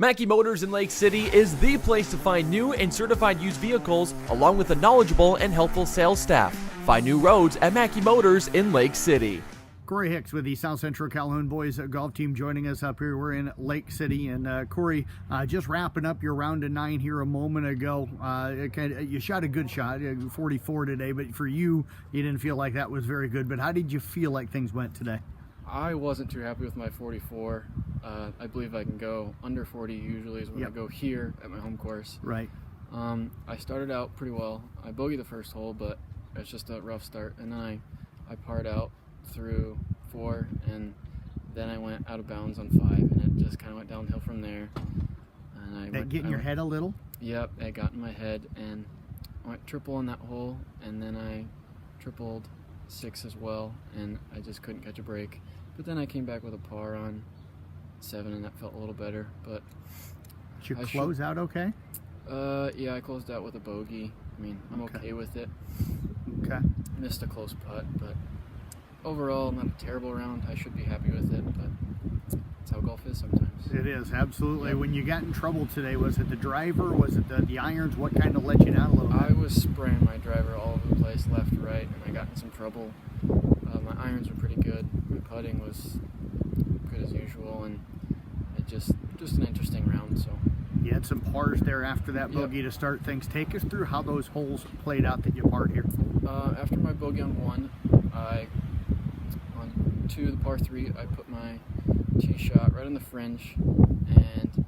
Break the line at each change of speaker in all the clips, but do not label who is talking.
Mackey Motors in Lake City is the place to find new and certified used vehicles, along with a knowledgeable and helpful sales staff. Find new roads at Mackey Motors in Lake City.
Corey Hicks with the South Central Calhoun Boys Golf Team joining us up here. We're in Lake City, and Corey, just wrapping up your round of 9 here a moment ago. You shot a good shot, 44 today, but for you didn't feel like that was very good. But how did you feel like things went today?
I wasn't too happy with my 44. I believe I can go under 40 usually is when I go here at my home course.
Right.
I started out pretty well. I bogeyed the first hole, but it's just a rough start. And then I parred out through 4, and then I went out of bounds on 5, and it just kind of went downhill from there. And
That get in your head a little?
Yep, it got in my head, and I went triple on that hole, and then I tripled 6 as well, and I just couldn't catch a break. But then I came back with a par on 7, and that felt a little better. But
did you close out okay?
Yeah, I closed out with a bogey. I mean, I'm okay with it.
Okay.
Missed a close putt, but overall, not a terrible round. I should be happy with it, but that's how golf is sometimes.
It is, absolutely. When you got in trouble today, was it the driver? Was it the irons? What kind of let you down a little bit?
I was spraying my driver all over the place, left, right, and I got in some trouble. My irons were pretty good. My putting was good as usual, and it just an interesting round. So
you had some pars there after that bogey to start things. Take us through how those holes played out that you parred here.
After my bogey on 1, on 2, the par 3, I put my tee shot right on the fringe, and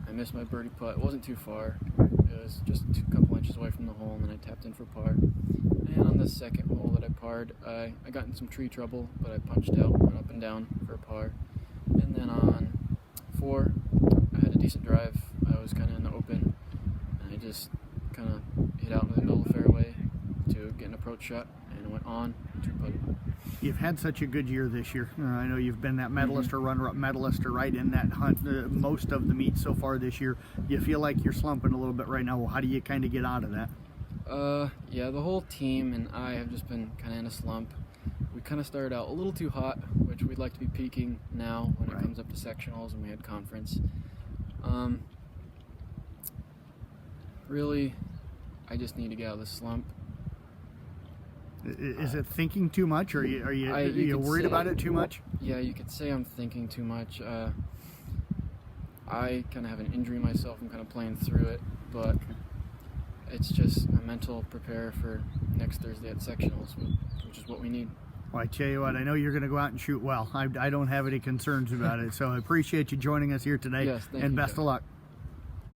I missed my birdie putt. It wasn't too far. It was just a couple inches away from the hole, and then I tapped in for par. And on the second hole that I parred, I got in some tree trouble, but I punched out, went up and down for a par. And then on 4, I had a decent drive. I was kind of in the open, and I just kind of hit out in the middle of the fairway to get an approach shot, and it went on to putted.
You've had such a good year this year. I know you've been that medalist or runner-up medalist or right in that hunt most of the meets so far this year. You feel like you're slumping a little bit right now. Well, how do you kind of get out of that?
Yeah, the whole team and I have just been kind of in a slump. We kind of started out a little too hot, which we'd like to be peaking now when it comes up to sectionals and we had conference. Really, I just need to get out of the slump.
Is it thinking too much, or are you worried about it too much?
Yeah, you could say I'm thinking too much. I kind of have an injury myself. I'm kind of playing through it, but it's just a mental prepare for next Thursday at sectionals, which is what we need.
Well, I tell you what, I know you're going to go out and shoot well. I don't have any concerns about it, so I appreciate you joining us here today,
Yes, thank you,
and best
Jeff.
of luck.